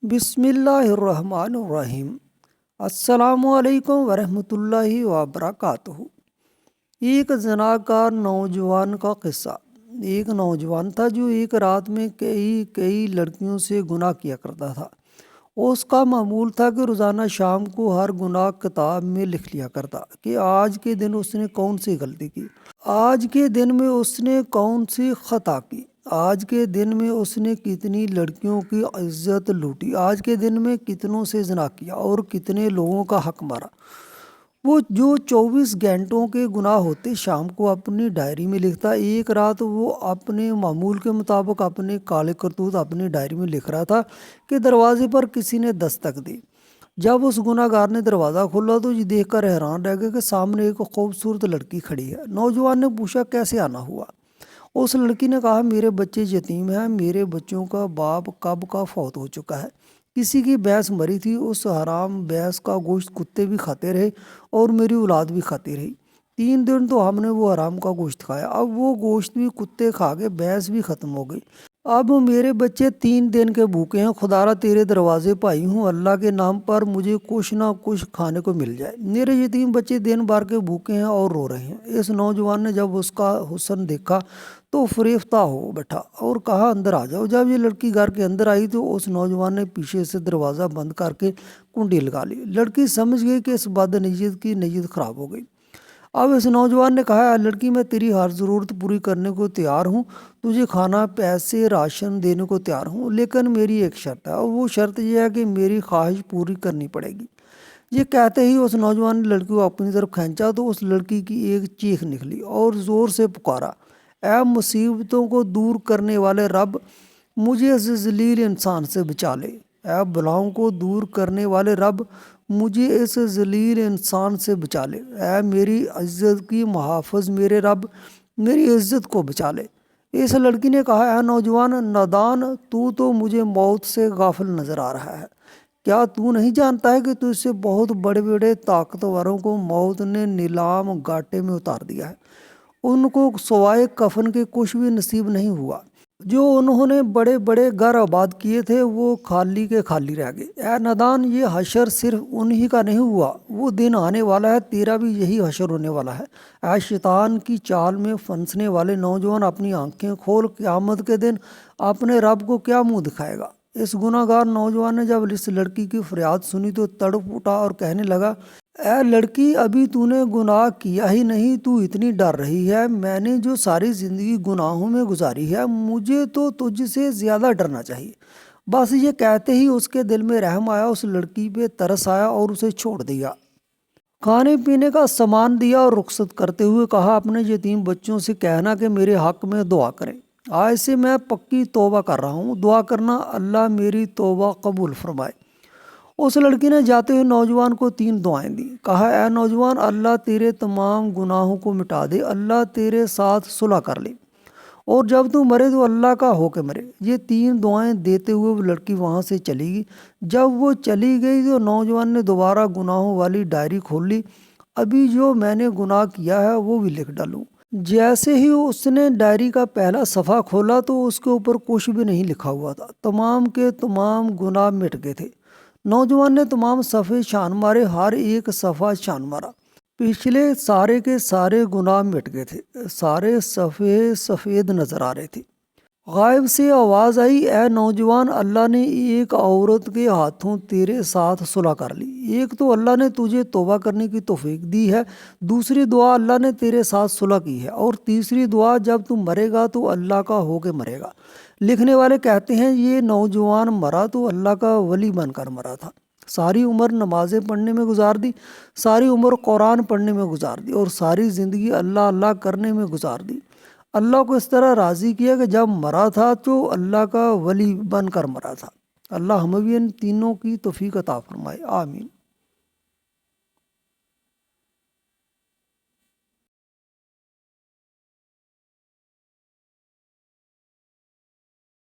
بسم اللہ الرحمن الرحیم۔ السلام علیکم ورحمۃ اللہ وبرکاتہ۔ ایک زناکار نوجوان کا قصہ۔ ایک نوجوان تھا جو ایک رات میں کئی لڑکیوں سے گناہ کیا کرتا تھا۔ اس کا معمول تھا کہ روزانہ شام کو ہر گناہ کتاب میں لکھ لیا کرتا کہ آج کے دن اس نے کون سی غلطی کی، آج کے دن میں اس نے کون سی خطا کی، آج کے دن میں اس نے کتنی لڑکیوں کی عزت لوٹی، آج کے دن میں کتنوں سے زنا کیا اور کتنے لوگوں کا حق مارا۔ وہ جو 24 گھنٹوں کے گناہ ہوتے شام کو اپنی ڈائری میں لکھتا۔ ایک رات وہ اپنے معمول کے مطابق اپنے کالے کرتوت اپنی ڈائری میں لکھ رہا تھا کہ دروازے پر کسی نے دستک دی۔ جب اس گناہ گار نے دروازہ کھولا تو یہ دیکھ کر حیران رہ گیا کہ سامنے ایک خوبصورت لڑکی کھڑی ہے۔ نوجوان نے پوچھا کیسے آنا ہوا؟ اس لڑکی نے کہا میرے بچے یتیم ہیں، میرے بچوں کا باپ کب کا فوت ہو چکا ہے، کسی کی بھینس مری تھی، اس حرام بھینس کا گوشت کتے بھی کھاتے رہے اور میری اولاد بھی کھاتی رہی۔ 3 دن تو ہم نے وہ حرام کا گوشت کھایا، اب وہ گوشت بھی کتے کھا کے بھینس بھی ختم ہو گئی، اب میرے بچے 3 دن کے بھوکے ہیں۔ خدا را تیرے دروازے پہ آئی ہوں، اللہ کے نام پر مجھے کچھ نہ کچھ کھانے کو مل جائے، میرے یتیم بچے دن بھر کے بھوکے ہیں اور رو رہے ہیں۔ اس نوجوان نے جب اس کا حسن دیکھا تو فریفتہ ہو بیٹھا اور کہا اندر آ جاؤ۔ جب یہ لڑکی گھر کے اندر آئی تو اس نوجوان نے پیچھے سے دروازہ بند کر کے کنڈی لگا لی۔ لڑکی سمجھ گئی کہ اس بدنیت کی نیت خراب ہو گئی۔ اب اس نوجوان نے کہا لڑکی میں تیری ہر ضرورت پوری کرنے کو تیار ہوں، تجھے کھانا پیسے راشن دینے کو تیار ہوں، لیکن میری ایک شرط ہے اور وہ شرط یہ ہے کہ میری خواہش پوری کرنی پڑے گی۔ یہ کہتے ہی اس نوجوان نے لڑکی کو اپنی طرف کھینچا تو اس لڑکی کی ایک چیخ نکلی اور زور سے پکارا، اے مصیبتوں کو دور کرنے والے رب، مجھے اس ذلیل انسان سے بچا لے۔ اے بلاؤں کو دور کرنے والے رب، مجھے اس ذلیل انسان سے بچا لے۔ اے میری عزت کی محافظ میرے رب، میری عزت کو بچا لے۔ اس لڑکی نے کہا اے نوجوان نادان، تو مجھے موت سے غافل نظر آ رہا ہے، کیا تو نہیں جانتا ہے کہ تجھ سے بہت بڑے بڑے طاقتوروں کو موت نے نیلام گاٹے میں اتار دیا ہے، ان کو سوائے کفن کے کچھ بھی نصیب نہیں ہوا، جو انہوں نے بڑے بڑے گھر آباد کیے تھے وہ خالی کے خالی رہ گئے۔ اے نادان، یہ حشر صرف انہی کا نہیں ہوا، وہ دن آنے والا ہے، تیرا بھی یہی حشر ہونے والا ہے۔ اے شیطان کی چال میں پھنسنے والے نوجوان، اپنی آنکھیں کھول، قیامت کے دن اپنے رب کو کیا منہ دکھائے گا؟ اس گناہ گار نوجوان نے جب اس لڑکی کی فریاد سنی تو تڑپ اٹھا اور کہنے لگا، اے لڑکی، ابھی تو نے گناہ کیا ہی نہیں، تو اتنی ڈر رہی ہے، میں نے جو ساری زندگی گناہوں میں گزاری ہے، مجھے تو تجھ سے زیادہ ڈرنا چاہیے۔ بس یہ کہتے ہی اس کے دل میں رحم آیا، اس لڑکی پہ ترس آیا اور اسے چھوڑ دیا۔ کھانے پینے کا سامان دیا اور رخصت کرتے ہوئے کہا اپنے یتیم بچوں سے کہنا کہ میرے حق میں دعا کریں، آج سے میں پکی توبہ کر رہا ہوں، دعا کرنا اللہ میری توبہ قبول فرمائے۔ اس لڑکی نے جاتے ہوئے نوجوان کو 3 دعائیں دی، کہا اے نوجوان، اللہ تیرے تمام گناہوں کو مٹا دے، اللہ تیرے ساتھ صلح کر لے، اور جب تو مرے تو اللہ کا ہو کے مرے۔ یہ 3 دعائیں دیتے ہوئے وہ لڑکی وہاں سے چلی گئی۔ جب وہ چلی گئی تو نوجوان نے دوبارہ گناہوں والی ڈائری کھول لی، ابھی جو میں نے گناہ کیا ہے وہ بھی لکھ ڈالوں۔ جیسے ہی اس نے ڈائری کا پہلا صفحہ کھولا تو اس کے اوپر کچھ بھی نہیں لکھا ہوا تھا، تمام کے تمام گناہ مٹ گئے تھے۔ نوجوان نے تمام صفحے چھان مارے، ہر ایک صفحہ چھان مارا، پچھلے سارے کے سارے گناہ مٹ گئے تھے، سارے صفحے سفید نظر آ رہے تھے۔ غائب سے آواز آئی، اے نوجوان، اللہ نے ایک عورت کے ہاتھوں تیرے ساتھ صلح کر لی، ایک تو اللہ نے تجھے توبہ کرنے کی توفیق دی ہے، دوسری دعا اللہ نے تیرے ساتھ صلح کی ہے، اور تیسری دعا جب تو مرے گا تو اللہ کا ہو کے مرے گا۔ لکھنے والے کہتے ہیں یہ نوجوان مرا تو اللہ کا ولی بن کر مرا تھا، ساری عمر نمازیں پڑھنے میں گزار دی، ساری عمر قرآن پڑھنے میں گزار دی، اور ساری زندگی اللہ اللہ کرنے میں گزار دی۔ اللہ کو اس طرح راضی کیا کہ جب مرا تھا تو اللہ کا ولی بن کر مرا تھا۔ اللہ ہمیں بھی ان تینوں کی توفیق عطا فرمائے، آمین۔